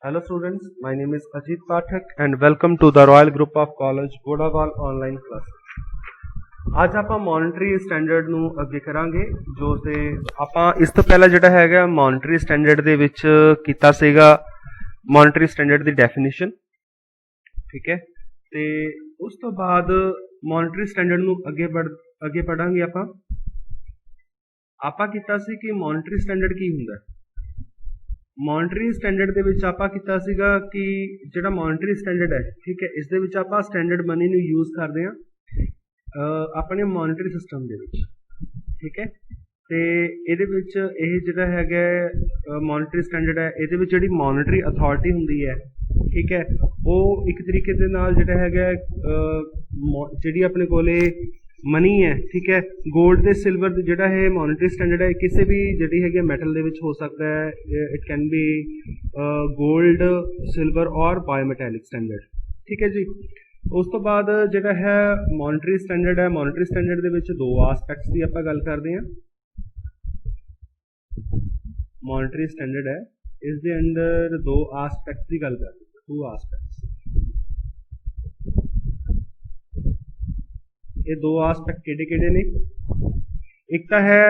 Hello students, my name is Ajit Pathak and welcome to the Royal Group of College Bodawal online class. ਅੱਜ ਆਪਾਂ ਮੋਨਟਰੀ standard ਨੂੰ ਅੱਗੇ ਕਰਾਂਗੇ ਜੋ ਤੇ ਆਪਾਂ ਇਸ ਤੋਂ ਪਹਿਲਾਂ ਜਿਹੜਾ ਹੈਗਾ ਮੋਨਟਰੀ ਸਟੈਂਡਰਡ ਦੇ ਵਿੱਚ ਕੀਤਾ ਸੀਗਾ ਮੋਨਟਰੀ ਸਟੈਂਡਰਡ ਦੀ ਡੈਫੀਨੇਸ਼ਨ, ਠੀਕ ਹੈ। ਤੇ ਉਸ ਤੋਂ ਬਾਅਦ ਮੋਨਟਰੀ ਸਟੈਂਡਰਡ ਨੂੰ ਅੱਗੇ ਪੜਾਂਗੇ ਆਪਾਂ ਕੀਤਾ ਸੀ ਕਿ ਮੋਨਟਰੀ ਸਟੈਂਡਰਡ ਕੀ ਹੁੰਦਾ। ਮੋਨਟਰੀ ਸਟੈਂਡਰਡ ਦੇ ਵਿੱਚ ਆਪਾਂ ਕੀਤਾ ਸੀਗਾ ਕਿ ਜਿਹੜਾ ਮੋਨਟਰੀ ਸਟੈਂਡਰਡ ਹੈ, ਠੀਕ ਹੈ, ਇਸ ਦੇ ਵਿੱਚ ਆਪਾਂ ਸਟੈਂਡਰਡ ਮਨੀ ਨੂੰ ਯੂਜ਼ ਕਰਦੇ ਹਾਂ ਆਪਣੇ ਮੋਨਟਰੀ ਸਿਸਟਮ ਦੇ ਵਿੱਚ, ਠੀਕ ਹੈ। ਤੇ ਇਹਦੇ ਵਿੱਚ ਇਹ ਜਿਹੜਾ ਹੈਗਾ ਮੋਨਟਰੀ ਸਟੈਂਡਰਡ ਹੈ, ਇਹਦੇ ਵਿੱਚ ਜਿਹੜੀ ਮੋਨਟਰੀ ਅਥਾਰਟੀ ਹੁੰਦੀ ਹੈ, ਠੀਕ ਹੈ, ਉਹ ਇੱਕ ਤਰੀਕੇ ਦੇ ਨਾਲ ਜਿਹੜਾ ਹੈਗਾ ਜਿਹੜੀ ਆਪਣੇ ਕੋਲੇ ਮਨੀ ਹੈ, ਠੀਕ ਹੈ, ਗੋਲਡ ਤੇ ਸਿਲਵਰ ਜਿਹੜਾ ਹੈ ਮੋਨਟਰੀ ਸਟੈਂਡਰਡ ਹੈ ਕਿਸੇ ਵੀ ਜਿਹੜੀ ਹੈਗੀ ਮੈਟਲ ਦੇ ਵਿੱਚ ਹੋ ਸਕਦਾ ਹੈ। It can be gold, silver ਔਰ ਬਾਇਓਮੈਟੈਲਿਕ ਸਟੈਂਡਰਡ, ਠੀਕ ਹੈ ਜੀ। ਉਸ ਤੋਂ ਬਾਅਦ ਜਿਹੜਾ ਹੈ ਮੋਨਟਰੀ ਸਟੈਂਡਰਡ ਹੈ, ਮੋਨਟਰੀ ਸਟੈਂਡਰਡ ਦੇ ਵਿੱਚ ਦੋ ਆਸਪੈਕਟਸ ਦੀ ਆਪਾਂ ਗੱਲ ਕਰਦੇ ਹਾਂ। ਮੋਨਟਰੀ ਸਟੈਂਡਰਡ ਹੈ, ਇਸ ਦੇ ਅੰਦਰ ਦੋ ਆਸਪੈਕਟਸ ਦੀ ਗੱਲ ਕਰਦੇ ਹਾਂ, ਟੂ ਆਸਪੈਕਟਸ। ਇਹ ਦੋ ਆਸਪੈਕਟ ਕਿਹੜੇ ਨੇ? ਇੱਕ ਤਾਂ ਹੈ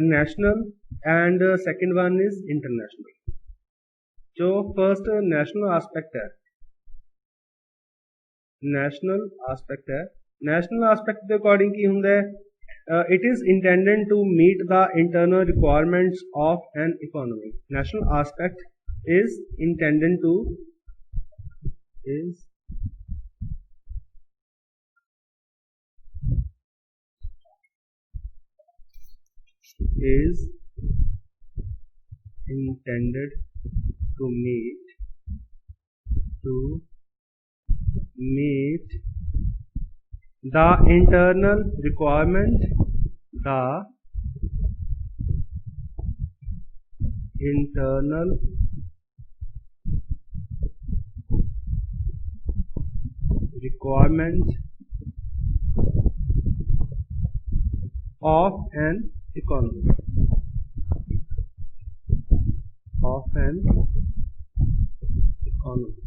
national and second one is international. ਜੋ ਫਰਸਟ ਨੈਸ਼ਨਲ ਆਸਪੈਕਟ ਹੈ, ਨੈਸ਼ਨਲ ਆਸਪੈਕਟ ਦੇ ਅਕੋਰਡਿੰਗ ਕੀ ਹੁੰਦਾ ਹੈ? It is intended to meet the internal requirements of an economy. National aspect is intended to meet the internal requirement of an economy.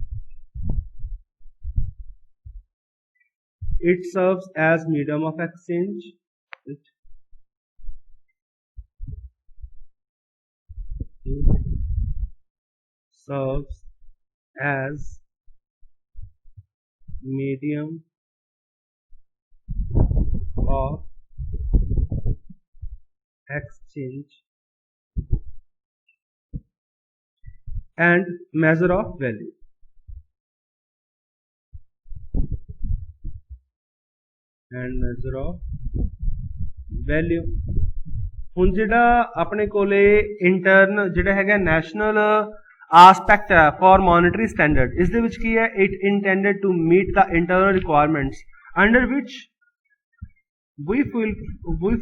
It serves as medium of exchange. It serves as medium of exchange and measure of value. ਹੁਣ ਜਿਹੜਾ ਆਪਣੇ ਕੋਲੇ intern ਜਿਹੜਾ ਹੈਗਾ national aspect ਹੈ for monetary standard, ਇਸ ਦੇ ਵਿੱਚ ਕੀ ਹੈ? It intended to meet the internal requirements under which we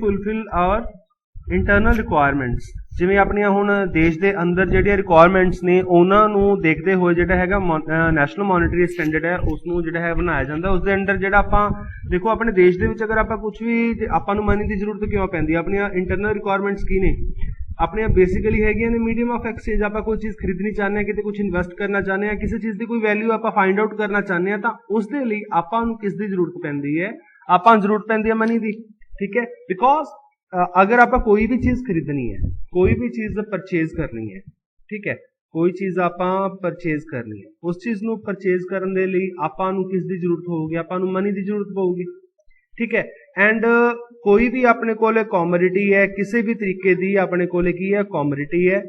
fulfill our internal requirements। ਜਿਵੇਂ ਆਪਣੀਆਂ ਹੁਣ ਦੇਸ਼ ਦੇ ਅੰਦਰ ਜਿਹੜੀਆਂ ਰਿਕੁਆਇਰਮੈਂਟਸ ਨੇ ਉਹਨਾਂ ਨੂੰ ਦੇਖਦੇ ਹੋਏ ਜਿਹੜਾ ਹੈਗਾ ਨੈਸ਼ਨਲ ਮੋਨਟਰੀ ਸਟੈਂਡਰਡ ਹੈ ਉਸ ਨੂੰ ਜਿਹੜਾ ਹੈ ਬਣਾਇਆ ਜਾਂਦਾ। ਉਸ ਦੇ ਅੰਦਰ ਜਿਹੜਾ ਆਪਾਂ ਦੇਖੋ ਆਪਣੇ ਦੇਸ਼ ਦੇ ਵਿੱਚ ਅਗਰ ਆਪਾਂ ਕੁਝ ਵੀ ਆਪਾਂ ਨੂੰ ਮਨੀ ਦੀ ਜ਼ਰੂਰਤ ਕਿਉਂ ਪੈਂਦੀ ਹੈ? ਆਪਣੀਆਂ ਇੰਟਰਨਲ ਰਿਕੁਆਇਰਮੈਂਟਸ ਕੀ ਨੇ? ਆਪਣੀਆਂ ਬੇਸਿਕਲੀ ਹੈਗੀਆਂ ਨੇ ਮੀਡੀਅਮ ਆਫ ਐਕਸਚੇਂਜ। ਆਪਾਂ ਕੋਈ ਚੀਜ਼ ਖਰੀਦਣੀ ਚਾਹੁੰਦੇ ਹਾਂ, ਕਿਤੇ ਕੁਝ ਇਨਵੈਸਟ ਕਰਨਾ ਚਾਹੁੰਦੇ ਹਾਂ, ਕਿਸੇ ਚੀਜ਼ ਦੀ ਕੋਈ ਵੈਲਿਊ ਆਪਾਂ ਫਾਈਂਡ ਆਊਟ ਕਰਨਾ ਚਾਹੁੰਦੇ ਹਾਂ, ਤਾਂ ਉਸ ਦੇ ਲਈ ਆਪਾਂ ਨੂੰ ਕਿਸ ਦੀ ਜ਼ਰੂਰਤ ਪੈਂਦੀ ਹੈ? ਆਪਾਂ ਨੂੰ ਜ਼ਰੂਰਤ ਪੈਂਦੀ ਹੈ ਮਨੀ ਦੀ, ਠੀਕ ਹੈ। ਬਿਕੋਜ਼ ਅਗਰ ਆਪਾਂ ਕੋਈ ਵੀ ਚੀਜ਼ ਖਰੀਦਣੀ ਹੈ, ਕੋਈ ਵੀ ਚੀਜ਼ ਪਰਚੇਜ਼ ਕਰਨੀ ਹੈ, ਠੀਕ ਹੈ, ਕੋਈ ਚੀਜ਼ ਆਪਾਂ ਪਰਚੇਜ਼ ਕਰਨੀ ਹੈ, ਉਸ ਚੀਜ਼ ਨੂੰ ਪਰਚੇਜ਼ ਕਰਨ ਦੇ ਲਈ ਆਪਾਂ ਨੂੰ ਕਿਸ ਦੀ ਜ਼ਰੂਰਤ ਹੋਊਗੀ? ਆਪਾਂ ਨੂੰ ਮਨੀ ਦੀ ਜ਼ਰੂਰਤ ਪਊਗੀ, ਠੀਕ ਹੈ। ਐਂਡ ਕੋਈ ਵੀ ਆਪਣੇ ਕੋਲੇ ਕਮੋਡਿਟੀ ਹੈ, ਕਿਸੇ ਵੀ ਤਰੀਕੇ ਦੀ ਆਪਣੇ ਕੋਲੇ ਕੀ ਹੈ? ਕਮੋਡਿਟੀ ਹੈ।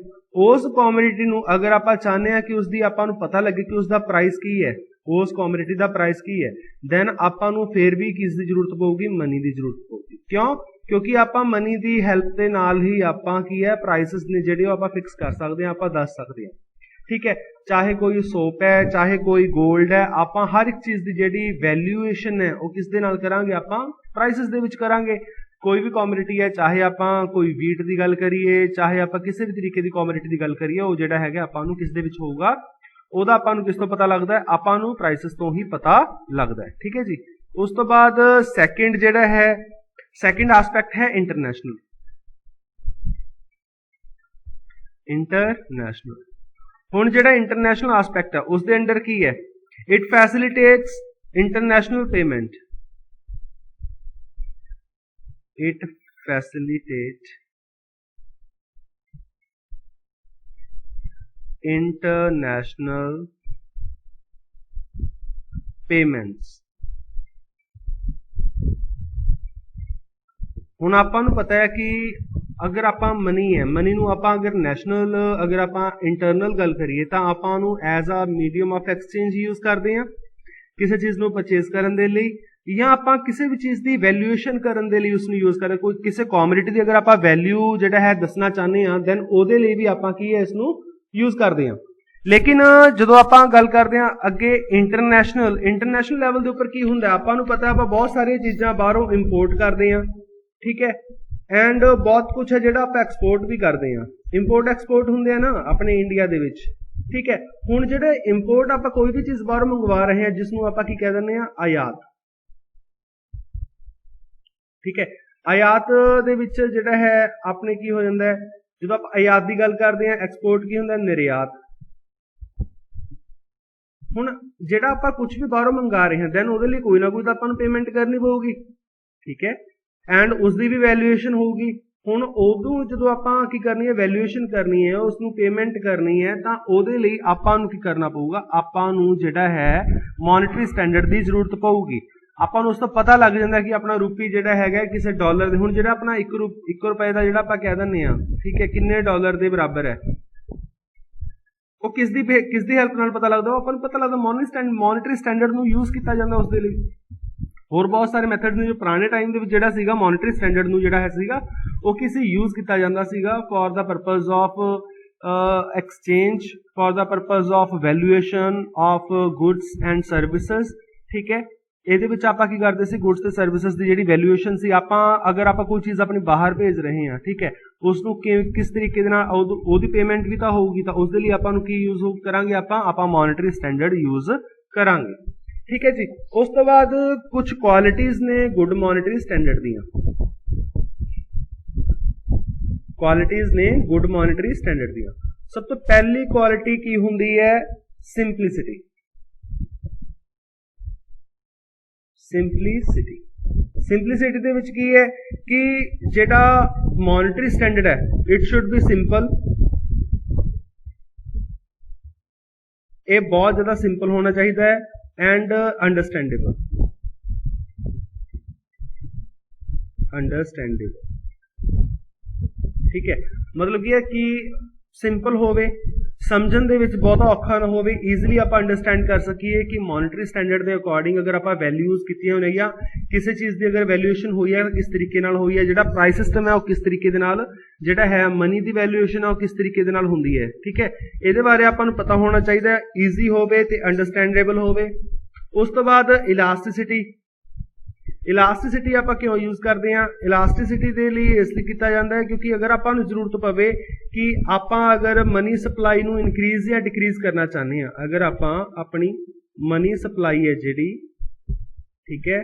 ਉਸ ਕਮੋਡਿਟੀ ਨੂੰ ਅਗਰ ਆਪਾਂ ਚਾਹੁੰਦੇ ਹਾਂ ਕਿ ਉਸਦੀ ਆਪਾਂ ਨੂੰ ਪਤਾ ਲੱਗੇ ਕਿ ਉਸਦਾ ਪ੍ਰਾਈਸ ਕੀ ਹੈ, ਉਸ ਕਮੋਡਿਟੀ ਦਾ ਪ੍ਰਾਈਸ ਕੀ ਹੈ, ਦੈਨ ਆਪਾਂ ਨੂੰ ਫੇਰ ਵੀ ਕਿਸ ਦੀ ਜ਼ਰੂਰਤ ਪਊਗੀ? ਮਨੀ ਦੀ ਜ਼ਰੂਰਤ ਪਊਗੀ। ਕਿਉਂ? ਕਿਉਂਕਿ ਆਪਾਂ ਮਨੀ ਦੀ ਹੈਲਪ ਦੇ ਨਾਲ ਹੀ ਆਪਾਂ ਕੀ ਹੈ ਪ੍ਰਾਈਸਿਸ ਨੇ ਜਿਹੜੇ ਉਹ ਆਪਾਂ ਫਿਕਸ ਕਰ ਸਕਦੇ ਹਾਂ, ਆਪਾਂ ਦੱਸ ਸਕਦੇ ਹਾਂ, ਠੀਕ ਹੈ। ਚਾਹੇ ਕੋਈ ਸੋਪ ਹੈ, ਚਾਹੇ ਕੋਈ ਗੋਲਡ ਹੈ, ਆਪਾਂ ਹਰ ਇੱਕ ਚੀਜ਼ ਦੀ ਜਿਹੜੀ ਵੈਲਿਊਏਸ਼ਨ ਹੈ ਉਹ ਕਿਸ ਦੇ ਨਾਲ ਕਰਾਂਗੇ? ਆਪਾਂ ਪ੍ਰਾਈਸਿਸ ਦੇ ਵਿੱਚ ਕਰਾਂਗੇ। ਕੋਈ ਵੀ ਕਮੋਡਿਟੀ ਹੈ, ਚਾਹੇ ਆਪਾਂ ਕੋਈ ਵੀਟ ਦੀ ਗੱਲ ਕਰੀਏ, ਚਾਹੇ ਆਪਾਂ ਕਿਸੇ ਵੀ ਤਰੀਕੇ ਦੀ ਕਮੋਡਿਟੀ ਦੀ ਗੱਲ ਕਰੀਏ, ਉਹ ਜਿਹੜਾ ਹੈਗਾ ਆਪਾਂ ਨੂੰ ਕਿਸ ਦੇ ਵਿੱਚ ਹੋਊਗਾ? ਉਹਦਾ ਆਪਾਂ ਨੂੰ ਕਿਸ ਤੋਂ ਪਤਾ ਲੱਗਦਾ ਹੈ? ਆਪਾਂ ਨੂੰ ਪ੍ਰਾਈਸਿਸ ਤੋਂ ਹੀ ਪਤਾ ਲੱਗਦਾ ਹੈ, ਠੀਕ ਹੈ ਜੀ। ਉਸ ਤੋਂ ਬਾਅਦ ਸੈਕਿੰਡ ਜਿਹੜਾ ਹੈ सेकंड एस्पेक्ट है इंटरनेशनल। ਹੁਣ ਜਿਹੜਾ ਇੰਟਰਨੈਸ਼ਨਲ ਆਸਪੈਕਟ ਹੈ ਉਸ ਦੇ ਅੰਡਰ ਕੀ ਹੈ, it facilitates international payment, it facilitate international payments. ਹੁਣ ਆਪਾਂ ਨੂੰ ਪਤਾ ਹੈ ਕਿ ਅਗਰ ਆਪਾਂ ਮਨੀ ਹੈ, ਮਨੀ ਨੂੰ ਆਪਾਂ ਅਗਰ ਨੈਸ਼ਨਲ, ਅਗਰ ਆਪਾਂ ਇੰਟਰਨਲ ਗੱਲ ਕਰੀਏ ਤਾਂ ਆਪਾਂ ਨੂੰ as a medium of exchange use ਕਰਦੇ ਹਾਂ ਕਿਸੇ ਚੀਜ਼ ਨੂੰ ਪਰਚੇਸ ਕਰਨ ਦੇ ਲਈ, ਜਾਂ ਆਪਾਂ ਕਿਸੇ ਵੀ ਚੀਜ਼ ਦੀ ਵੈਲਿਊਏਸ਼ਨ ਕਰਨ ਦੇ ਲਈ ਉਸ ਨੂੰ ਯੂਜ਼ ਕਰਦੇ। ਕੋਈ ਕਿਸੇ ਕਮੋਡਿਟੀ ਦੀ ਅਗਰ ਆਪਾਂ ਵੈਲਿਊ ਜਿਹੜਾ ਹੈ ਦੱਸਣਾ ਚਾਹੁੰਦੇ ਹਾਂ ਦੈਨ ਉਹਦੇ ਲਈ ਵੀ ਆਪਾਂ ਕੀ ਹੈ ਇਸ ਨੂੰ ਯੂਜ਼ ਕਰਦੇ ਹਾਂ। ਲੇਕਿਨ ਜਦੋਂ ਆਪਾਂ ਗੱਲ ਕਰਦੇ ਹਾਂ ਅੱਗੇ ਇੰਟਰਨੈਸ਼ਨਲ ਲੈਵਲ ਦੇ ਉੱਪਰ ਕੀ ਹੁੰਦਾ, ਆਪਾਂ ਨੂੰ ਪਤਾ ਆਪਾਂ ਬਹੁਤ ਸਾਰੀਆਂ ਚੀਜ਼ਾਂ ਬਾਹਰੋਂ ਇੰਪੋਰਟ ਕਰਦੇ ਹਾਂ, ਠੀਕ ਹੈ, ਐਂਡ ਬਹੁਤ ਕੁਛ ਹੈ ਜਿਹੜਾ ਆਪਾਂ ਐਕਸਪੋਰਟ ਵੀ ਕਰਦੇ ਹਾਂ। ਇੰਪੋਰਟ ਐਕਸਪੋਰਟ ਹੁੰਦੇ ਆ ਨਾ ਆਪਣੇ ਇੰਡੀਆ ਦੇ ਵਿੱਚ, ਠੀਕ ਹੈ। ਹੁਣ ਜਿਹੜੇ ਇੰਪੋਰਟ ਆਪਾਂ ਕੋਈ ਵੀ ਚੀਜ਼ ਬਾਹਰੋਂ ਮੰਗਵਾ ਰਹੇ ਹਾਂ ਜਿਸ ਨੂੰ ਆਪਾਂ ਕੀ ਕਹਿ ਦਿੰਦੇ ਹਾਂ, ਆਯਾਤ, ਠੀਕ ਹੈ। ਆਯਾਤ ਦੇ ਵਿੱਚ ਜਿਹੜਾ ਹੈ ਆਪਣੇ ਕੀ ਹੋ ਜਾਂਦਾ ਹੈ, ਜਦੋਂ ਆਪਾਂ ਆਯਾਤ ਦੀ ਗੱਲ ਕਰਦੇ ਹਾਂ, ਐਕਸਪੋਰਟ ਕੀ ਹੁੰਦਾ, ਨਿਰਯਾਤ। ਹੁਣ ਜਿਹੜਾ ਆਪਾਂ ਕੁਝ ਵੀ ਬਾਹਰੋਂ ਮੰਗਾ ਰਹੇ ਹਾਂ ਦੈਨ ਉਹਦੇ ਲਈ ਕੋਈ ਨਾ ਕੋਈ ਤਾਂ ਆਪਾਂ ਨੂੰ ਪੇਮੈਂਟ ਕਰਨੀ ਪਊਗੀ, ਠੀਕ ਹੈ, ਐਂਡ ਉਸਦੀ ਵੀ ਵੈਲਿਊਏਸ਼ਨ ਹੋਊਗੀ। ਹੁਣ ਉਦੋਂ ਜਦੋਂ ਆਪਾਂ ਕੀ ਕਰਨੀ ਹੈ, ਵੈਲਿਊਏਸ਼ਨ ਕਰਨੀ ਹੈ, ਉਸ ਨੂੰ ਪੇਮੈਂਟ ਕਰਨੀ ਹੈ, ਤਾਂ ਉਹਦੇ ਲਈ ਆਪਾਂ ਨੂੰ ਕੀ ਕਰਨਾ ਪਊਗਾ, ਆਪਾਂ ਨੂੰ ਜਿਹੜਾ ਹੈ ਮੋਨਿਟਰੀ ਸਟੈਂਡਰਡ ਦੀ ਜ਼ਰੂਰਤ ਪਊਗੀ। ਆਪਾਂ ਨੂੰ ਉਸ ਤੋਂ ਪਤਾ ਲੱਗ ਜਾਂਦਾ ਕਿ ਆਪਣਾ ਰੂਪੀ ਜਿਹੜਾ ਹੈਗਾ ਕਿਸੇ ਡਾਲਰ ਦੇ, ਹੁਣ ਜਿਹੜਾ ਆਪਣਾ 1 ਰੁਪਏ ਦਾ ਜਿਹੜਾ ਆਪਾਂ ਕਹਿ ਦਿੰਦੇ ਹਾਂ, ਠੀਕ ਹੈ, ਕਿੰਨੇ ਡਾਲਰ ਦੇ ਬਰਾਬਰ ਹੈ, ਉਹ ਕਿਸ ਦੀ ਹੈਲਪ ਨਾਲ ਪਤਾ ਲੱਗਦਾ, ਉਹ ਆਪਾਂ ਨੂੰ ਪਤਾ ਲੱਗਦਾ ਮੋਨਿਟਰੀ ਸਟੈਂਡਰਡ ਨੂੰ ਯੂਜ਼ ਕੀਤਾ ਜਾਂਦਾ ਉਸ ਦੇ ਲਈ। ਹੋਰ ਬਹੁਤ ਸਾਰੇ ਮੈਥਡ ਨੇ ਜੋ ਪੁਰਾਣੇ ਟਾਈਮ ਦੇ ਵਿੱਚ ਜਿਹੜਾ ਸੀਗਾ ਮੋਨਿਟਰੀ ਸਟੈਂਡਰਡ ਨੂੰ ਜਿਹੜਾ ਹੈ ਸੀਗਾ ਉਹ ਕਿਸੇ ਯੂਜ਼ ਕੀਤਾ ਜਾਂਦਾ ਸੀਗਾ for the purpose of exchange, for the purpose of valuation of goods and services, ਠੀਕ ਹੈ। ਇਹਦੇ ਵਿੱਚ ਆਪਾਂ ਕੀ ਕਰਦੇ ਸੀ, ਗੁੱਡਸ ਤੇ ਸਰਵਿਸਿਜ਼ ਦੀ ਜਿਹੜੀ ਵੈਲਿਊਏਸ਼ਨ ਸੀ, ਆਪਾਂ ਅਗਰ ਆਪਾਂ ਕੋਈ ਚੀਜ਼ ਆਪਣੀ ਬਾਹਰ ਭੇਜ ਰਹੇ ਹਾਂ, ਠੀਕ ਹੈ, ਉਸ ਨੂੰ ਕਿਸ ਤਰੀਕੇ ਦੇ ਨਾਲ ਉਹਦੀ ਪੇਮੈਂਟ ਵੀ ਤਾਂ ਹੋਊਗੀ, ਤਾਂ ਉਸ ਦੇ ਲਈ ਆਪਾਂ ਨੂੰ ਕੀ ਯੂਜ਼ ਕਰਾਂਗੇ, ਆਪਾਂ ਮੋਨਿਟਰੀ ਸਟੈਂਡਰਡ ਯੂਜ਼ ਕਰਾਂਗੇ, ਠੀਕ ਹੈ ਜੀ। ਉਸ ਤੋਂ ਬਾਅਦ ਕੁਝ ਕੁਆਲਿਟੀਜ਼ ਨੇ ਗੁੱਡ ਮੋਨਿਟਰੀ ਸਟੈਂਡਰਡ ਦੀਆਂ, ਕੁਆਲਿਟੀਜ਼ ਨੇ ਗੁੱਡ ਮੋਨਿਟਰੀ ਸਟੈਂਡਰਡ ਦੀਆਂ। ਸਭ ਤੋਂ ਪਹਿਲੀ ਕੁਆਲਿਟੀ ਕੀ ਹੁੰਦੀ ਹੈ, ਸਿੰਪਲਿਸਿਟੀ। ਸਿੰਪਲਿਸਿਟੀ ਦੇ ਵਿੱਚ ਕੀ ਹੈ ਕਿ ਜਿਹੜਾ ਮੋਨਿਟਰੀ ਸਟੈਂਡਰਡ ਹੈ ਇਟ ਸ਼ੁੱਡ ਬੀ ਸਿੰਪਲ, ਇਹ ਬਹੁਤ ਜ਼ਿਆਦਾ ਸਿੰਪਲ ਹੋਣਾ ਚਾਹੀਦਾ ਹੈ, ਐਂਡ ਅੰਡਰਸਟੈਂਡੇਬਲ, ਠੀਕ ਹੈ। ਮਤਲਬ ਕੀ ਹੈ ਕਿ ਸਿੰਪਲ ਹੋਵੇ, ਸਮਝਣ ਦੇ ਵਿੱਚ ਬਹੁਤਾ ਔਖਾ ਨਾ ਹੋਵੇ, ਈਜ਼ੀਲੀ ਆਪਾਂ ਅੰਡਰਸਟੈਂਡ ਕਰ ਸਕੀਏ ਕਿ ਮੋਨਿਟਰੀ ਸਟੈਂਡਰਡ ਦੇ ਅਕੋਰਡਿੰਗ ਅਗਰ ਆਪਾਂ ਵੈਲਿਊਜ਼ ਕੀਤੀਆਂ ਹੋਈਆਂ ਜਾਂ ਕਿਸੇ ਚੀਜ਼ ਦੀ ਅਗਰ ਵੈਲਿਊਏਸ਼ਨ ਹੋਈ ਹੈ ਕਿਸ ਤਰੀਕੇ ਨਾਲ ਹੋਈ ਹੈ, ਜਿਹੜਾ ਪ੍ਰਾਈਸ ਸਿਸਟਮ ਹੈ ਉਹ ਕਿਸ ਤਰੀਕੇ ਦੇ ਨਾਲ, ਜਿਹੜਾ ਹੈ ਮਨੀ ਦੀ ਵੈਲਿਊਏਸ਼ਨ ਹੈ ਉਹ ਕਿਸ ਤਰੀਕੇ ਦੇ ਨਾਲ ਹੁੰਦੀ ਹੈ, ਠੀਕ ਹੈ। ਇਹਦੇ ਬਾਰੇ ਆਪਾਂ ਨੂੰ ਪਤਾ ਹੋਣਾ ਚਾਹੀਦਾ, ਈਜ਼ੀ ਹੋਵੇ ਤੇ ਅੰਡਰਸਟੈਂਡੇਬਲ ਹੋਵੇ। ਉਸ ਤੋਂ ਬਾਅਦ ਇਲਾਸਟਿਸਿਟੀ ਆਪਾਂ ਕਿਉਂ ਯੂਜ਼ ਕਰਦੇ ਹਾਂ, ਇਲਾਸਟਿਸਿਟੀ ਦੇ ਲਈ ਇਸ ਲਈ ਕੀਤਾ ਜਾਂਦਾ ਹੈ ਕਿਉਂਕਿ ਅਗਰ ਆਪਾਂ ਨੂੰ ਜ਼ਰੂਰਤ ਪਵੇ ਕਿ ਆਪਾਂ ਅਗਰ ਮਨੀ ਸਪਲਾਈ ਨੂੰ ਇਨਕਰੀਜ਼ ਜਾਂ ਡਿਕਰੀਜ਼ ਕਰਨਾ ਚਾਹੁੰਦੇ ਹਾਂ, ਅਗਰ ਆਪਾਂ ਆਪਣੀ ਮਨੀ ਸਪਲਾਈ ਹੈ ਜਿਹੜੀ, ਠੀਕ ਹੈ,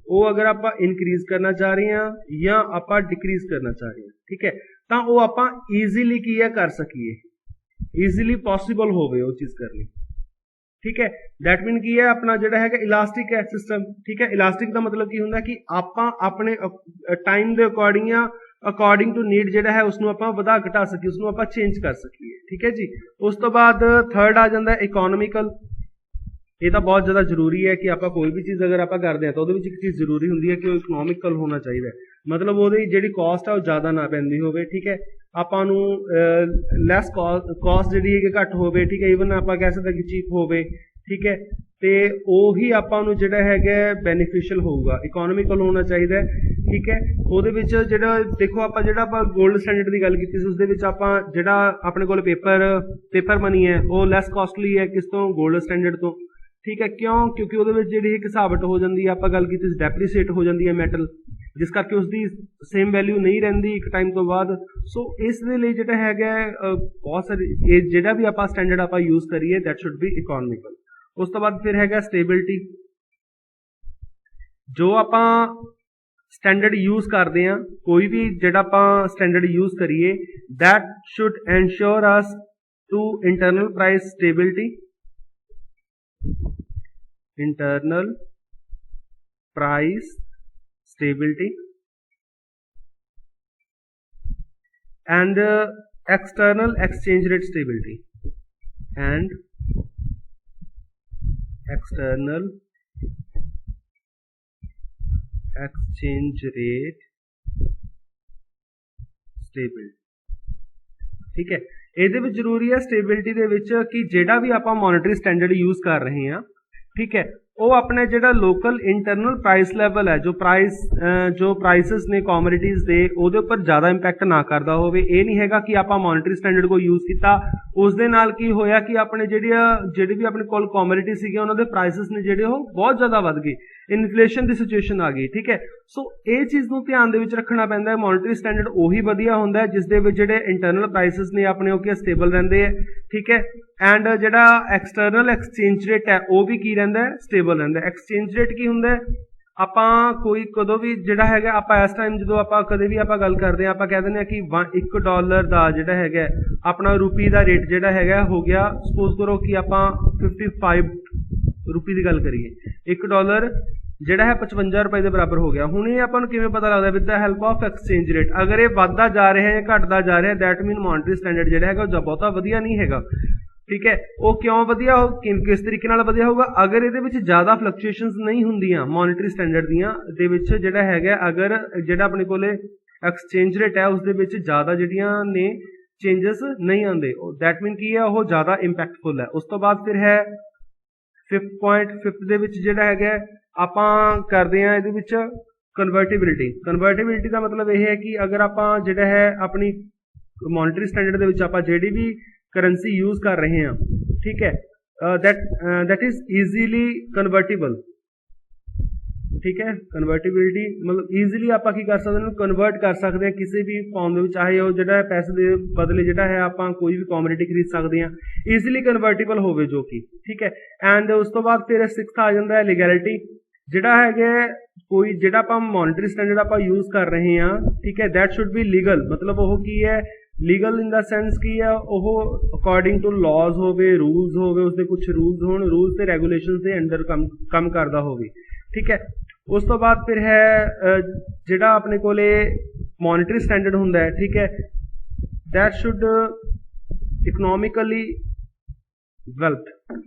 ਉਹ ਅਗਰ ਆਪਾਂ ਇਨਕਰੀਜ਼ ਕਰਨਾ ਚਾਹ ਰਹੇ ਹਾਂ ਜਾਂ ਆਪਾਂ ਡਿਕਰੀਜ਼ ਕਰਨਾ ਚਾਹ ਰਹੇ ਹਾਂ, ਠੀਕ ਹੈ, ਤਾਂ ਉਹ ਆਪਾਂ ਈਜ਼ੀਲੀ ਕੀ ਹੈ ਕਰ ਸਕੀਏ, ਈਜ਼ੀਲੀ ਪੋਸੀਬਲ ਹੋਵੇ ਉਹ ਚੀਜ਼ ਕਰਨੀ, ਠੀਕ ਹੈ। ਦੈਟ ਮੀਨ ਕੀ ਹੈ, ਆਪਣਾ ਜਿਹੜਾ ਹੈਗਾ ਇਲਾਸਟਿਕ ਹੈ ਸਿਸਟਮ, ਠੀਕ ਹੈ। ਇਲਾਸਟਿਕ ਦਾ ਮਤਲਬ ਕੀ ਹੁੰਦਾ ਕਿ ਆਪਾਂ ਆਪਣੇ ਟਾਈਮ ਦੇ ਅਕੋਰਡਿੰਗ ਟੂ ਨੀਡ ਜਿਹੜਾ ਹੈ ਉਸ ਨੂੰ ਆਪਾਂ ਵਧਾ ਘਟਾ ਸਕੀਏ, ਉਸ ਨੂੰ ਆਪਾਂ ਚੇਂਜ ਕਰ ਸਕੀਏ, ਠੀਕ ਹੈ ਜੀ। ਉਸ ਤੋਂ ਬਾਅਦ ਥਰਡ ਆ ਜਾਂਦਾ ਇਕੋਨੋਮਿਕਲ। ਇਹ ਤਾਂ ਬਹੁਤ ਜ਼ਿਆਦਾ ਜ਼ਰੂਰੀ ਹੈ ਕਿ ਆਪਾਂ ਕੋਈ ਵੀ ਚੀਜ਼ ਅਗਰ ਆਪਾਂ ਕਰਦੇ ਹਾਂ ਤਾਂ ਉਹਦੇ ਵਿੱਚ ਇੱਕ ਚੀਜ਼ ਜ਼ਰੂਰੀ ਹੁੰਦੀ ਹੈ ਕਿ ਉਹ ਇਕਨੋਮਿਕਲ ਹੋਣਾ ਚਾਹੀਦਾ ਹੈ, ਮਤਲਬ ਉਹਦੀ ਜਿਹੜੀ ਕਾਸਟ ਹੈ ਉਹ ਜ਼ਿਆਦਾ ਨਾ ਪੈਂਦੀ ਹੋਵੇ, ਠੀਕ ਹੈ। ਆਪਾਂ ਨੂੰ ਲੈਸ ਕਾਸਟ ਜਿਹੜੀ ਹੈ ਕਿ ਘੱਟ ਹੋਵੇ, ਠੀਕ ਹੈ, ਈਵਨ ਆਪਾਂ ਕਹਿ ਸਕਦੇ ਕਿ ਚੀਪ ਹੋਵੇ, ਠੀਕ ਹੈ, ਤੇ ਉਹੀ ਆਪਾਂ ਨੂੰ ਜਿਹੜਾ ਹੈਗਾ ਬੈਨੀਫੀਸ਼ੀਅਲ ਹੋਊਗਾ, ਇਕਨੋਮਿਕਲ ਹੋਣਾ ਚਾਹੀਦਾ, ਠੀਕ ਹੈ। ਉਹਦੇ ਵਿੱਚ ਜਿਹੜਾ ਦੇਖੋ ਆਪਾਂ ਜਿਹੜਾ ਆਪਾਂ ਗੋਲਡ ਸਟੈਂਡਰਡ ਦੀ ਗੱਲ ਕੀਤੀ ਸੀ, ਉਸ ਦੇ ਵਿੱਚ ਆਪਾਂ ਜਿਹੜਾ ਆਪਣੇ ਕੋਲ ਪੇਪਰ ਮਨੀ ਹੈ ਉਹ ਲੈਸ ਕਾਸਟਲੀ ਹੈ ਕਿਸ ਤੋਂ, ਗੋਲਡ ਸਟੈਂਡਰਡ ਤੋਂ, ਠੀਕ ਹੈ। ਕਿਉਂਕਿ ਉਹਦੇ ਵਿੱਚ ਜਿਹੜੀ ਇੱਕ ਘਿਸਾਵਟ ਹੋ ਜਾਂਦੀ ਹੈ, ਆਪਾਂ ਗੱਲ ਕੀਤੀ ਸੀ ਡੈਪਰੀਸੀਏਟ ਹੋ ਜਾਂਦੀ ਹੈ ਮੈਟਲ, ਜਿਸ ਕਰਕੇ ਉਸਦੀ ਸੇਮ ਵੈਲਿਊ ਨਹੀਂ ਰਹਿੰਦੀ ਇੱਕ ਟਾਈਮ ਤੋਂ ਬਾਅਦ। ਸੋ ਇਸ ਦੇ ਲਈ ਜਿਹੜਾ ਹੈਗਾ ਬਹੁਤ ਸਾਰੇ ਜਿਹੜਾ ਵੀ ਆਪਾਂ ਸਟੈਂਡਰਡ ਆਪਾਂ ਯੂਜ਼ ਕਰੀਏ ਦੈਟ ਸ਼ੁੱਡ ਬੀ ਇਕਨੋਮਿਕਲ। ਉਸ ਤੋਂ ਬਾਅਦ ਫਿਰ ਹੈਗਾ ਸਟੇਬਿਲਿਟੀ। ਜੋ ਆਪਾਂ ਸਟੈਂਡਰਡ ਯੂਜ਼ ਕਰਦੇ ਹਾਂ, ਕੋਈ ਵੀ ਜਿਹੜਾ ਆਪਾਂ ਸਟੈਂਡਰਡ ਯੂਜ਼ ਕਰੀਏ that should ensure us to internal price stability, internal price stability, and external exchange rate stability, and external exchange rate stability। ठीक है, ਇਹਦੇ ਵਿੱਚ ਜ਼ਰੂਰੀ ਹੈ ਸਟੇਬਿਲਿਟੀ ਦੇ ਵਿੱਚ ਕਿ ਜਿਹੜਾ ਵੀ ਆਪਾਂ ਮੋਨਿਟਰੀ ਸਟੈਂਡਰਡ ਯੂਜ਼ ਕਰ ਰਹੇ ਹਾਂ, ਠੀਕ ਹੈ, ਉਹ ਆਪਣੇ ਜਿਹੜਾ ਲੋਕਲ ਇੰਟਰਨਲ ਪ੍ਰਾਈਸ ਲੈਵਲ ਹੈ, ਜੋ ਪ੍ਰਾਈਸਿਸ ਨੇ ਕਮੋਡਿਟੀਜ਼ ਦੇ, ਉਹਦੇ ਉੱਪਰ ਜ਼ਿਆਦਾ ਇੰਪੈਕਟ ਨਾ ਕਰਦਾ ਹੋਵੇ। ਇਹ ਨਹੀਂ ਹੈਗਾ ਕਿ ਆਪਾਂ ਮੋਨਿਟਰੀ ਸਟੈਂਡਰਡ ਕੋਈ ਯੂਜ਼ ਕੀਤਾ, ਉਸ ਦੇ ਨਾਲ ਕੀ ਹੋਇਆ ਕਿ ਆਪਣੇ ਜਿਹੜੇ ਵੀ ਆਪਣੇ ਕੋਲ ਕਮੋਡਿਟੀ ਸੀਗੇ ਉਹਨਾਂ ਦੇ ਪ੍ਰਾਈਸਿਸ ਨੇ ਜਿਹੜੇ ਉਹ ਬਹੁਤ ਜ਼ਿਆਦਾ ਵੱਧ ਗਏ, ਇਨਫਲੇਸ਼ਨ ਦੀ ਸਿਚੁਏਸ਼ਨ ਆ ਗਈ। ਠੀਕ ਹੈ, ਸੋ ਇਹ ਚੀਜ਼ ਨੂੰ ਧਿਆਨ ਦੇ ਵਿੱਚ ਰੱਖਣਾ ਪੈਂਦਾ ਹੈ। ਮੋਨਿਟਰੀ ਸਟੈਂਡਰਡ ਉਹੀ ਵਧੀਆ ਹੁੰਦਾ ਹੈ ਜਿਸ ਦੇ ਵਿੱਚ ਜਿਹੜੇ ਇੰਟਰਨਲ ਪ੍ਰਾਈਸਿਸ ਨੇ ਆਪਣੇ ਉਹ ਕੀ ਸਟੇਬਲ ਰਹਿੰਦੇ ਹੈ। ਠੀਕ ਹੈ, ਐਂਡ ਜਿਹੜਾ ਐਕਸਟਰਨਲ ਐਕਸਚੇਂਜ ਰੇਟ ਹੈ ਉਹ ਵੀ ਕੀ ਰਹਿੰਦਾ ਹੈ, ਸਟੇਬਲ ਰਹਿੰਦਾ ਹੈ। ਐਕਸਚੇਂਜ ਰੇਟ ਕੀ ਹੁੰਦਾ ਹੈ, ਆਪਾਂ ਕੋਈ ਕਦੋਂ ਵੀ ਜਿਹੜਾ ਹੈਗਾ, ਆਪਾਂ ਇਸ ਟਾਈਮ ਜਦੋਂ ਆਪਾਂ ਕਦੇ ਵੀ ਆਪਾਂ ਗੱਲ ਕਰਦੇ ਹਾਂ, ਆਪਾਂ ਕਹਿ ਦਿੰਦੇ ਹਾਂ ਕਿ $1 ਦਾ ਜਿਹੜਾ ਹੈਗਾ ਆਪਣਾ ਰੁਪੀ ਦਾ ਰੇਟ ਜਿਹੜਾ ਹੈਗਾ ਹੋ ਗਿਆ, ਸਪੋਜ਼ ਕਰੋ ਕਿ ਆਪਾਂ 55 ਰੁਪਏ ਦੀ ਗੱਲ ਕਰੀਏ, $1 ਜਿਹੜਾ ਹੈ 55 ਰੁਪਏ ਦੇ ਬਰਾਬਰ ਹੋ ਗਿਆ। ਹੁਣ ਇਹ ਆਪਾਂ ਨੂੰ ਕਿਵੇਂ ਪਤਾ ਲੱਗਦਾ, with the help of exchange rate. ਅਗਰ ਇਹ ਵੱਧਦਾ ਜਾ ਰਿਹਾ ਹੈ ਜਾਂ ਘਟਦਾ ਜਾ ਰਿਹਾ, ਦੈਟ ਮੀਨ ਮੋਨਿਟਰੀ ਸਟੈਂਡਰਡ ਜਿਹੜਾ ਹੈਗਾ ਉਹ ਬਹੁਤਾ ਵਧੀਆ ਨਹੀਂ ਹੈਗਾ। ਠੀਕ ਹੈ, ਉਹ ਕਿਉਂ ਵਧੀਆ ਹੋ, ਕਿਸ ਤਰੀਕੇ ਨਾਲ ਵਧੀਆ ਹੋਊਗਾ, ਅਗਰ ਇਹਦੇ ਵਿੱਚ ਜ਼ਿਆਦਾ ਫਲਕਚੁਏਸ਼ਨਸ ਨਹੀਂ ਹੁੰਦੀਆਂ ਮੋਨਿਟਰੀ ਸਟੈਂਡਰਡ ਦੀਆਂ ਦੇ ਵਿੱਚ ਜਿਹੜਾ ਹੈਗਾ, ਅਗਰ ਜਿਹੜਾ ਆਪਣੇ ਕੋਲੇ ਐਕਸਚੇਂਜ ਰੇਟ ਹੈ ਉਸ ਦੇ ਵਿੱਚ ਜ਼ਿਆਦਾ ਜਿਹੜੀਆਂ ਨੇ ਚੇਂਜਸ ਨਹੀਂ ਆਉਂਦੇ, ਦੈਟ ਮੀਨ ਕੀ ਹੈ, ਉਹ ਜ਼ਿਆਦਾ ਇੰਪੈਕਟਫੁਲ ਹੈ। ਉਸ ਤੋਂ ਬਾਅਦ ਫਿਰ ਹੈ 5th ਦੇ ਵਿੱਚ ਜਿਹੜਾ ਹੈਗਾ ਆਪਾਂ ਕਰਦੇ ਹਾਂ ਇਹਦੇ ਵਿੱਚ ਕਨਵਰਟੇਬਿਲਿਟੀ। ਕਨਵਰਟੇਬਿਲਿਟੀ ਦਾ ਮਤਲਬ ਇਹ ਹੈ ਕਿ ਅਗਰ ਆਪਾਂ ਜਿਹੜਾ ਹੈ ਆਪਣੀ ਮੋਨਿਟਰੀ ਸਟੈਂਡਰਡ ਦੇ ਵਿੱਚ ਆਪਾਂ ਜਿਹੜੀ ਵੀ ਕਰੰਸੀ ਯੂਜ਼ ਕਰ ਰਹੇ ਹਾਂ, ਠੀਕ ਹੈ, that is easily convertible। ਠੀਕ ਹੈ, ਕਨਵਰਟੇਬਿਲਿਟੀ ਮਤਲਬ ਈਜ਼ੀਲੀ ਆਪਾਂ ਕੀ ਕਰ ਸਕਦੇ ਹਾਂ, ਕਨਵਰਟ ਕਰ ਸਕਦੇ ਹਾਂ ਕਿਸੇ ਵੀ ਫਾਰਮ ਦੇ ਵਿੱਚ, ਚਾਹੇ ਉਹ ਜਿਹੜਾ ਪੈਸੇ ਦੇ ਬਦਲੇ ਜਿਹੜਾ ਹੈ ਆਪਾਂ ਕੋਈ ਵੀ ਕਮੋਡਿਟੀ ਖਰੀਦ ਸਕਦੇ ਹਾਂ, ਈਜ਼ੀਲੀ ਕਨਵਰਟੇਬਲ ਹੋਵੇ ਜੋ ਕਿ। ਠੀਕ ਹੈ, ਐਂਡ ਉਸ ਤੋਂ ਬਾਅਦ ਫਿਰ 6th ਆ ਜਾਂਦਾ ਹੈ ਲੀਗੈਲਿਟੀ। ਜਿਹੜਾ ਹੈਗਾ ਕੋਈ ਜਿਹੜਾ ਆਪਾਂ ਮੋਨਿਟਰੀ ਸਟੈਂਡਰਡ ਆਪਾਂ ਯੂਜ਼ ਕਰ ਰਹੇ ਹਾਂ, ਠੀਕ ਹੈ, ਦੈਟ ਸ਼ੁੱਡ ਬੀ ਲੀਗਲ। ਮਤਲਬ ਉਹ ਕੀ ਹੈ, ਲੀਗਲ ਇਨ ਦਾ ਸੈਂਸ ਕੀ ਹੈ, ਉਹ ਅਕੋਰਡਿੰਗ ਟੂ ਲਾਜ਼ ਹੋਵੇ, ਰੂਲਸ ਹੋਵੇ, ਉਸਦੇ ਕੁਝ ਰੂਲਸ ਹੋਣ, ਰੂਲਸ ਤੇ ਰੈਗੂਲੇਸ਼ਨਸ ਦੇ ਅੰਡਰ ਕੰਮ ਕਰਦਾ ਹੋਵੇ। ਠੀਕ ਹੈ, ਉਸ ਤੋਂ ਬਾਅਦ ਫਿਰ ਹੈ ਜਿਹੜਾ ਆਪਣੇ ਕੋਲੇ ਮੋਨਿਟਰੀ ਸਟੈਂਡਰਡ ਹੁੰਦਾ ਹੈ, ਠੀਕ ਹੈ, ਦੈਟ ਸ਼ੁੱਡ ਇਕਨੋਮਿਕਲੀ ਡਿਵੈਲਪਡ।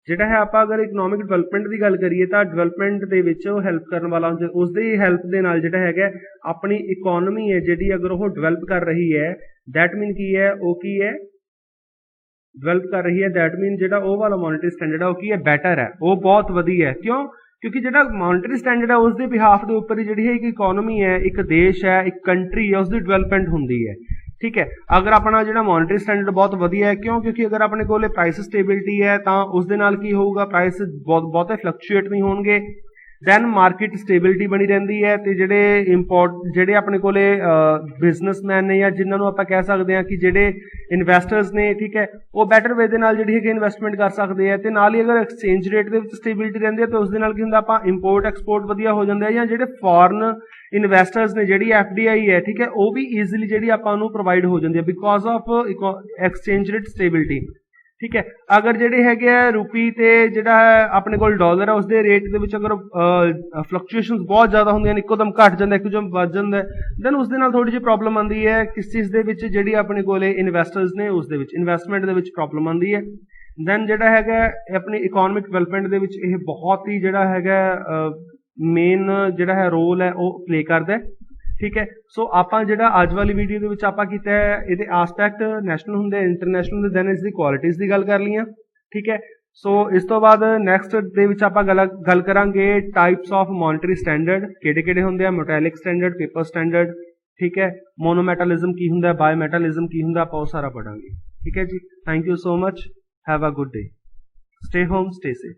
ਜਿਹੜਾ ਹੈ ਆਪਾਂ ਅਗਰ ਇਕਨੋਮਿਕ ਡਿਵੈਲਪਮੈਂਟ ਦੀ ਗੱਲ ਕਰੀਏ ਤਾਂ ਡਿਵੈਲਪਮੈਂਟ ਦੇ ਵਿੱਚ ਉਹ ਹੈਲਪ ਕਰਨ ਵਾਲਾ ਹੁੰਦਾ, ਉਸ ਦੀ ਹੈਲਪ ਦੇ ਨਾਲ ਜਿਹੜਾ ਹੈਗਾ ਆਪਣੀ ਇਕੋਨਮੀ ਹੈ ਜਿਹੜੀ ਅਗਰ ਉਹ ਡਿਵੈਲਪ ਕਰ ਰਹੀ ਹੈ, ਦੈਟ ਮੀਨ ਕੀ ਹੈ, ਉਹ ਕੀ ਹੈ, ਡਿਵੈਲਪ ਕਰ ਰਹੀ ਹੈ, ਦੈਟ ਮੀਨ ਜਿਹੜਾ ਉਹ ਵਾਲਾ ਮੋਨਿਟਰੀ ਸਟੈਂਡਰਡ ਹੈ ਉਹ ਕੀ ਹੈ, ਬੈਟਰ ਹੈ, ਉਹ ਬਹੁਤ ਵਧੀਆ ਹੈ। ਕਿਉਂ? ਕਿਉਂਕਿ ਜਿਹੜਾ ਮੋਨਿਟਰੀ ਸਟੈਂਡਰਡ ਹੈ ਉਸ ਦੇ ਬਿਹਾਫ ਦੇ ਉੱਪਰ ਜਿਹੜੀ ਹੈ ਇੱਕ ਇਕੋਨਮੀ ਹੈ, ਇੱਕ ਦੇਸ਼ ਹੈ, ਇੱਕ ਕੰਟਰੀ ਹੈ, ਉਸ ਦੀ ਡਿਵੈਲਪਮੈਂਟ ਹੁੰਦੀ ਹੈ। ਠੀਕ ਹੈ, ਅਗਰ ਆਪਣਾ ਜਿਹੜਾ ਮੋਨਿਟਰੀ ਸਟੈਂਡਰਡ ਬਹੁਤ ਵਧੀਆ ਹੈ, ਕਿਉਂ? ਕਿਉਂਕਿ ਅਗਰ ਆਪਣੇ ਕੋਲੇ ਪ੍ਰਾਈਸ ਸਟੇਬਿਲਿਟੀ ਹੈ ਤਾਂ ਉਸ ਦੇ ਨਾਲ ਕੀ ਹੋਊਗਾ, ਪ੍ਰਾਈਸ ਬਹੁਤੇ ਫਲਕਚੁਏਟ ਨਹੀਂ ਹੋਣਗੇ, ਦੈਨ ਮਾਰਕੀਟ ਸਟੇਬਿਲਿਟੀ ਬਣੀ ਰਹਿੰਦੀ ਹੈ। ਤੇ ਜਿਹੜੇ ਆਪਣੇ ਕੋਲੇ ਬਿਜ਼ਨਸਮੈਨ ਨੇ ਜਾਂ ਜਿਨ੍ਹਾਂ ਨੂੰ ਆਪਾਂ ਕਹਿ ਸਕਦੇ ਹਾਂ ਕਿ ਜਿਹੜੇ ਇਨਵੈਸਟਰਸ ਨੇ, ਠੀਕ ਹੈ, ਉਹ ਬੈਟਰ ਵੇ ਦੇ ਨਾਲ ਜਿਹੜੀ ਹੈਗੀ ਇਨਵੈਸਟਮੈਂਟ ਕਰ ਸਕਦੇ ਆ। ਤੇ ਨਾਲ ਹੀ ਅਗਰ ਐਕਸਚੇਂਜ ਰੇਟ ਦੇ ਵਿੱਚ ਸਟੇਬਿਲਿਟੀ ਰਹਿੰਦੀ ਹੈ ਤਾਂ ਉਸ ਦੇ ਨਾਲ ਕੀ ਹੁੰਦਾ, ਆਪਾਂ ਇੰਪੋਰਟ ਐਕਸਪੋਰਟ ਵਧੀਆ ਹੋ ਜਾਂਦਾ ਹੈ, ਜਾਂ ਜਿਹੜੇ ਫੋਰਨ ਇਨਵੈਸਟਰਸ ਨੇ, ਜਿਹੜੀ FDI ਹੈ, ਠੀਕ ਹੈ, ਉਹ ਵੀ ਈਜ਼ੀਲੀ ਜਿਹੜੀ ਆਪਾਂ ਨੂੰ ਪ੍ਰੋਵਾਈਡ ਹੋ ਜਾਂਦੀ ਹੈ because of exchange rate stability. ਠੀਕ ਹੈ, ਅਗਰ ਜਿਹੜੇ ਹੈਗੇ ਆ ਰੁਪੀ ਤੇ ਜਿਹੜਾ ਹੈ ਆਪਣੇ ਕੋਲ ਡਾਲਰ ਹੈ, ਉਸ ਦੇ ਰੇਟ ਦੇ ਵਿੱਚ ਅਗਰ ਫਲਕਚੁਏਸ਼ਨਸ ਬਹੁਤ ਜ਼ਿਆਦਾ ਹੁੰਦੀਆਂ ਨੇ, ਇੱਕੋਦਮ ਘਟ ਜਾਂਦਾ, ਇੱਕੋਦਮ ਵੱਧ ਜਾਂਦਾ, ਦੈਨ ਉਸ ਦੇ ਨਾਲ ਥੋੜੀ ਜਿਹੀ ਪ੍ਰੋਬਲਮ ਆਉਂਦੀ ਹੈ ਕਿਸ ਚੀਜ਼ ਦੇ ਵਿੱਚ, ਜਿਹੜੀ ਆਪਣੇ ਕੋਲੇ ਇਨਵੈਸਟਰਸ ਨੇ ਉਸ ਦੇ ਵਿੱਚ ਇਨਵੈਸਟਮੈਂਟ ਦੇ ਵਿੱਚ ਪ੍ਰੋਬਲਮ ਆਉਂਦੀ ਹੈ। ਦੈਨ ਜਿਹੜਾ ਹੈਗਾ ਆਪਣੀ ਇਕਨੋਮਿਕ ਡਿਵੈਲਪਮੈਂਟ ਦੇ ਵਿੱਚ ਇਹ ਬਹੁਤ ਹੀ ਜਿਹੜਾ ਹੈਗਾ ਮੇਨ ਜਿਹੜਾ ਹੈ ਰੋਲ ਹੈ ਉਹ ਪਲੇ ਕਰਦਾ ਹੈ। ਠੀਕ ਹੈ, ਸੋ ਆਪਾਂ ਜਿਹੜਾ ਅੱਜ ਵਾਲੀ ਵੀਡੀਓ ਦੇ ਵਿੱਚ ਆਪਾਂ ਕੀਤਾ ਹੈ, ਇਹਦੇ ਆਸਪੈਕਟ ਨੈਸ਼ਨਲ ਹੁੰਦੇ, ਇੰਟਰਨੈਸ਼ਨਲ ਹੁੰਦੇ, ਦੈਨ ਇਸ ਦੀ ਕੁਆਲਿਟੀਜ਼ ਦੀ ਗੱਲ ਕਰ ਲਈਆਂ। ਠੀਕ ਹੈ, ਸੋ ਇਸ ਤੋਂ ਬਾਅਦ ਨੈਕਸਟ ਦੇ ਵਿੱਚ ਆਪਾਂ ਗੱਲ ਕਰਾਂਗੇ ਟਾਈਪਸ ਆਫ ਮੋਨਿਟਰੀ ਸਟੈਂਡਰਡ ਕਿਹੜੇ ਕਿਹੜੇ ਹੁੰਦੇ ਆ, ਮੈਟੈਲਿਕ ਸਟੈਂਡਰਡ, ਪੇਪਰ ਸਟੈਂਡਰਡ, ਠੀਕ ਹੈ, ਮੋਨੋਮੈਟਾਲਿਜ਼ਮ ਕੀ ਹੁੰਦਾ, ਬਾਇਓਮੈਟਾਲਿਜ਼ਮ ਕੀ ਹੁੰਦਾ, ਆਪਾਂ ਉਹ ਸਾਰਾ ਪੜਾਂਗੇ। ਠੀਕ ਹੈ ਜੀ, thank you so much, have a good day, stay home, stay safe.